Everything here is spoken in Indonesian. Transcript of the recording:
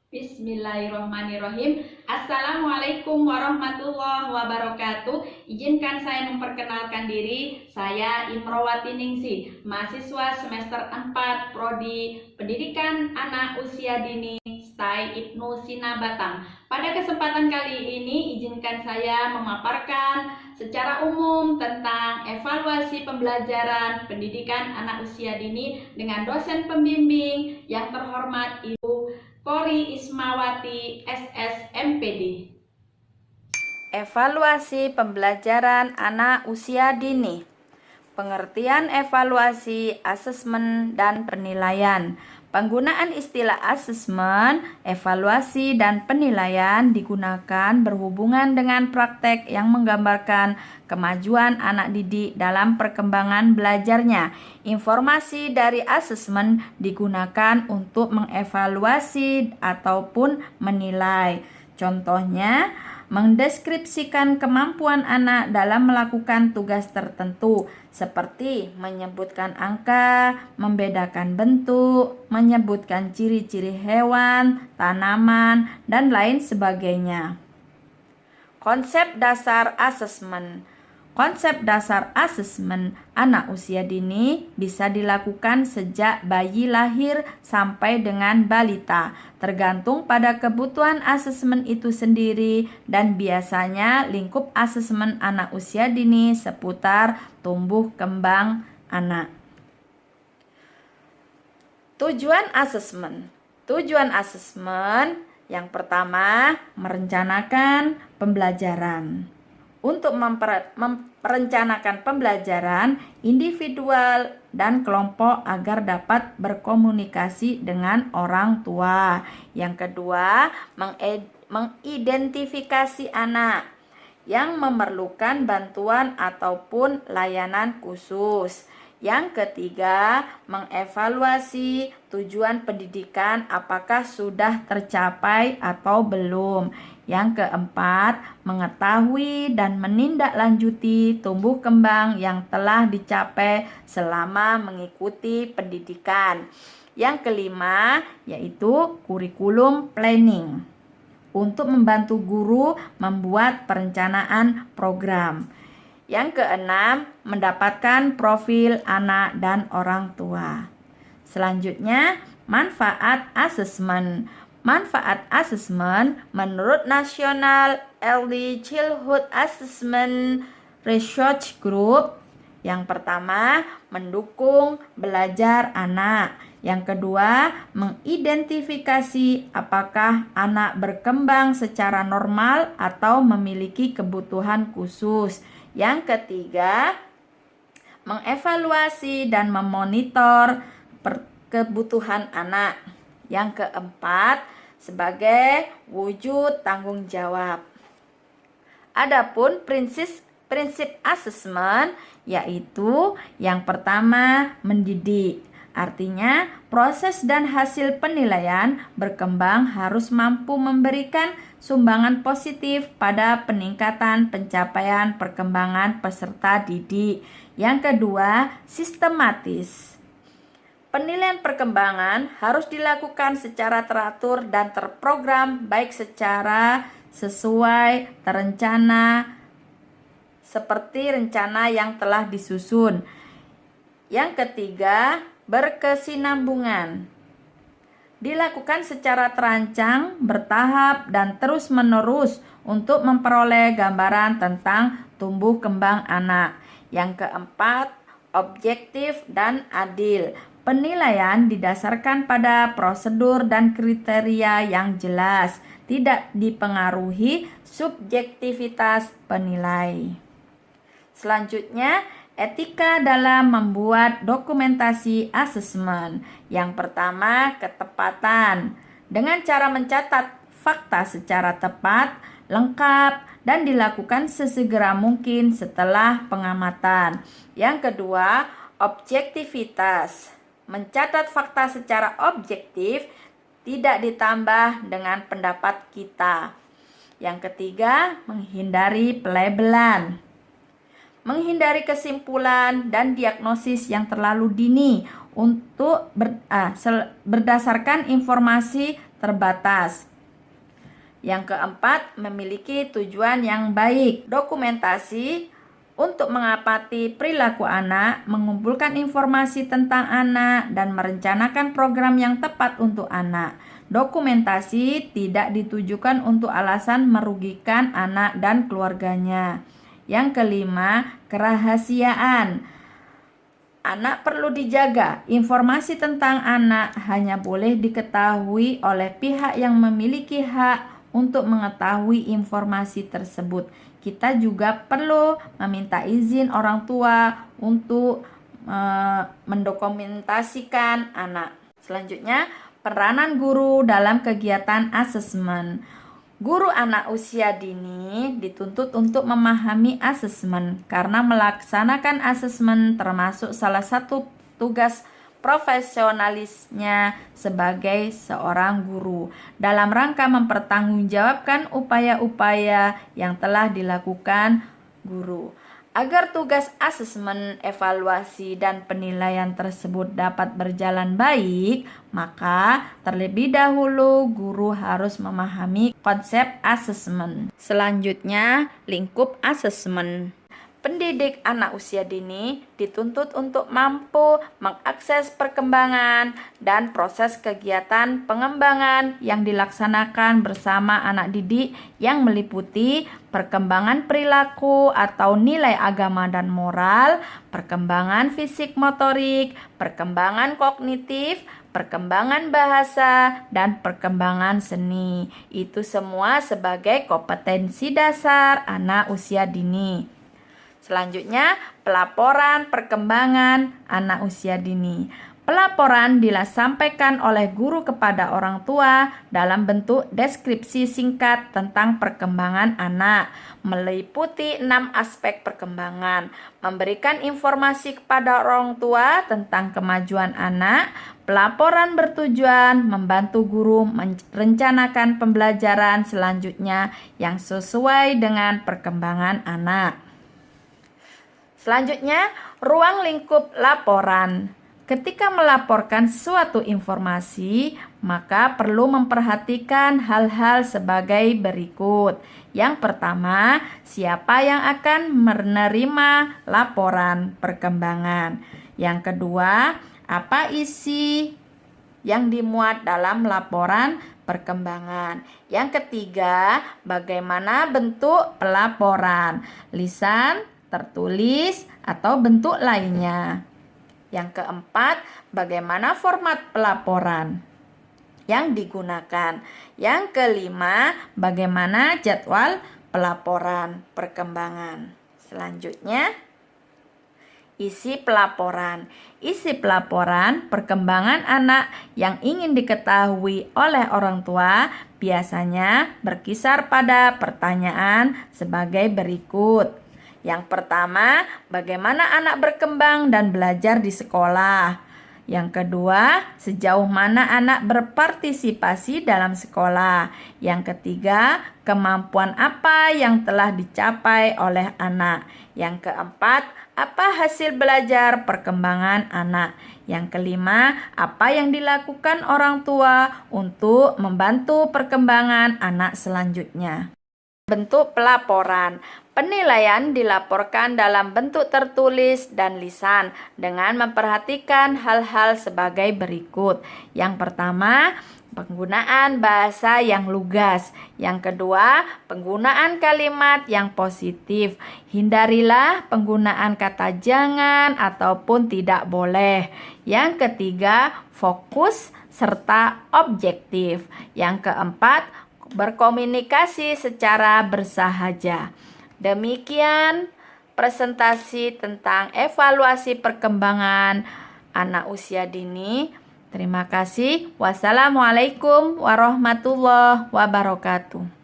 Bismillahirrahmanirrahim. Assalamualaikum warahmatullahi wabarakatuh. Izinkan saya memperkenalkan diri. Saya Imrowati Ningsi, mahasiswa semester 4 Prodi Pendidikan Anak Usia Dini STAI Ibnu Sina Batam. Pada kesempatan kali ini izinkan saya memaparkan secara umum tentang evaluasi pembelajaran pendidikan anak usia dini dengan dosen pembimbing yang terhormat Ibu Kori Ismawati SSMPD. Evaluasi pembelajaran anak usia dini. Pengertian evaluasi, asesmen, dan penilaian. Penggunaan istilah asesmen, evaluasi, dan penilaian digunakan berhubungan dengan praktek yang menggambarkan kemajuan anak didik dalam perkembangan belajarnya. Informasi dari asesmen digunakan untuk mengevaluasi ataupun menilai. Contohnya, mendeskripsikan kemampuan anak dalam melakukan tugas tertentu, seperti menyebutkan angka, membedakan bentuk, menyebutkan ciri-ciri hewan, tanaman, dan lain sebagainya. Konsep dasar asesmen. Konsep dasar asesmen anak usia dini bisa dilakukan sejak bayi lahir sampai dengan balita, tergantung pada kebutuhan asesmen itu sendiri, dan biasanya lingkup asesmen anak usia dini seputar tumbuh kembang anak. Tujuan asesmen. Tujuan asesmen yang pertama, merencanakan pembelajaran. Untuk merencanakan pembelajaran individual dan kelompok agar dapat berkomunikasi dengan orang tua. Yang kedua, mengidentifikasi anak yang memerlukan bantuan ataupun layanan khusus. Yang ketiga, mengevaluasi tujuan pendidikan apakah sudah tercapai atau belum. Yang keempat, mengetahui dan menindaklanjuti tumbuh kembang yang telah dicapai selama mengikuti pendidikan. Yang kelima, yaitu kurikulum planning untuk membantu guru membuat perencanaan program. Yang keenam, mendapatkan profil anak dan orang tua. Selanjutnya, manfaat asesmen. Manfaat asesmen menurut National Early Childhood Assessment Research Group. Yang pertama, mendukung belajar anak. Yang kedua, mengidentifikasi apakah anak berkembang secara normal atau memiliki kebutuhan khusus. Yang ketiga, mengevaluasi dan memonitor kebutuhan anak. Yang keempat, sebagai wujud tanggung jawab. Adapun prinsip asesmen yaitu yang pertama, mendidik. Artinya, proses dan hasil penilaian berkembang harus mampu memberikan sumbangan positif pada peningkatan pencapaian perkembangan peserta didik. Yang kedua, sistematis. Penilaian perkembangan harus dilakukan secara teratur dan terprogram, baik secara sesuai terencana seperti rencana yang telah disusun. Yang ketiga, berkesinambungan. Dilakukan secara terancang, bertahap, dan terus-menerus untuk memperoleh gambaran tentang tumbuh kembang anak. Yang keempat, objektif dan adil. Penilaian didasarkan pada prosedur dan kriteria yang jelas, tidak dipengaruhi subjektivitas penilai. Selanjutnya, etika dalam membuat dokumentasi asesmen. Yang pertama, ketepatan. Dengan cara mencatat fakta secara tepat, lengkap, dan dilakukan sesegera mungkin setelah pengamatan. Yang kedua, objektivitas. Mencatat fakta secara objektif, tidak ditambah dengan pendapat kita. Yang ketiga, menghindari pelabelan. menghindari kesimpulan dan diagnosis yang terlalu dini untuk berdasarkan informasi terbatas. Yang keempat, memiliki tujuan yang baik. Dokumentasi untuk mengamati perilaku anak, mengumpulkan informasi tentang anak, dan merencanakan program yang tepat untuk anak. Dokumentasi tidak ditujukan untuk alasan merugikan anak dan keluarganya. Yang kelima, kerahasiaan. Anak perlu dijaga. Informasi tentang anak hanya boleh diketahui oleh pihak yang memiliki hak untuk mengetahui informasi tersebut. Kita juga perlu meminta izin orang tua untuk mendokumentasikan anak. Selanjutnya, peranan guru dalam kegiatan asesmen. Guru anak usia dini dituntut untuk memahami asesmen karena melaksanakan asesmen termasuk salah satu tugas profesionalisnya sebagai seorang guru dalam rangka mempertanggungjawabkan upaya-upaya yang telah dilakukan guru. Agar tugas asesmen, evaluasi, dan penilaian tersebut dapat berjalan baik, maka terlebih dahulu guru harus memahami konsep asesmen. Selanjutnya, lingkup asesmen. Pendidik anak usia dini dituntut untuk mampu mengakses perkembangan dan proses kegiatan pengembangan yang dilaksanakan bersama anak didik yang meliputi perkembangan perilaku atau nilai agama dan moral, perkembangan fisik motorik, perkembangan kognitif, perkembangan bahasa, dan perkembangan seni. Itu semua sebagai kompetensi dasar anak usia dini. Selanjutnya, pelaporan perkembangan anak usia dini. Pelaporan disampaikan oleh guru kepada orang tua dalam bentuk deskripsi singkat tentang perkembangan anak, meliputi 6 aspek perkembangan, memberikan informasi kepada orang tua tentang kemajuan anak. Pelaporan bertujuan membantu guru merencanakan pembelajaran selanjutnya yang sesuai dengan perkembangan anak. Selanjutnya, ruang lingkup laporan. Ketika melaporkan suatu informasi, maka perlu memperhatikan hal-hal sebagai berikut. Yang pertama, siapa yang akan menerima laporan perkembangan. Yang kedua, apa isi yang dimuat dalam laporan perkembangan. Yang ketiga, bagaimana bentuk pelaporan, lisan, tertulis, atau bentuk lainnya. Yang keempat, bagaimana format pelaporan yang digunakan. Yang kelima, bagaimana jadwal pelaporan perkembangan. Selanjutnya, isi pelaporan. Isi pelaporan perkembangan anak yang ingin diketahui oleh orang tua biasanya berkisar pada pertanyaan sebagai berikut. Yang pertama, bagaimana anak berkembang dan belajar di sekolah. Yang kedua, sejauh mana anak berpartisipasi dalam sekolah. Yang ketiga, kemampuan apa yang telah dicapai oleh anak. Yang keempat, apa hasil belajar perkembangan anak. Yang kelima, apa yang dilakukan orang tua untuk membantu perkembangan anak selanjutnya. Bentuk pelaporan. Penilaian dilaporkan dalam bentuk tertulis dan lisan dengan memperhatikan hal-hal sebagai berikut. Yang pertama, penggunaan bahasa yang lugas. Yang kedua, penggunaan kalimat yang positif. Hindarilah penggunaan kata jangan ataupun tidak boleh. Yang ketiga, fokus serta objektif. Yang keempat, berkomunikasi secara bersahaja. Demikian presentasi tentang evaluasi perkembangan anak usia dini. Terima kasih. Wassalamualaikum warahmatullahi wabarakatuh.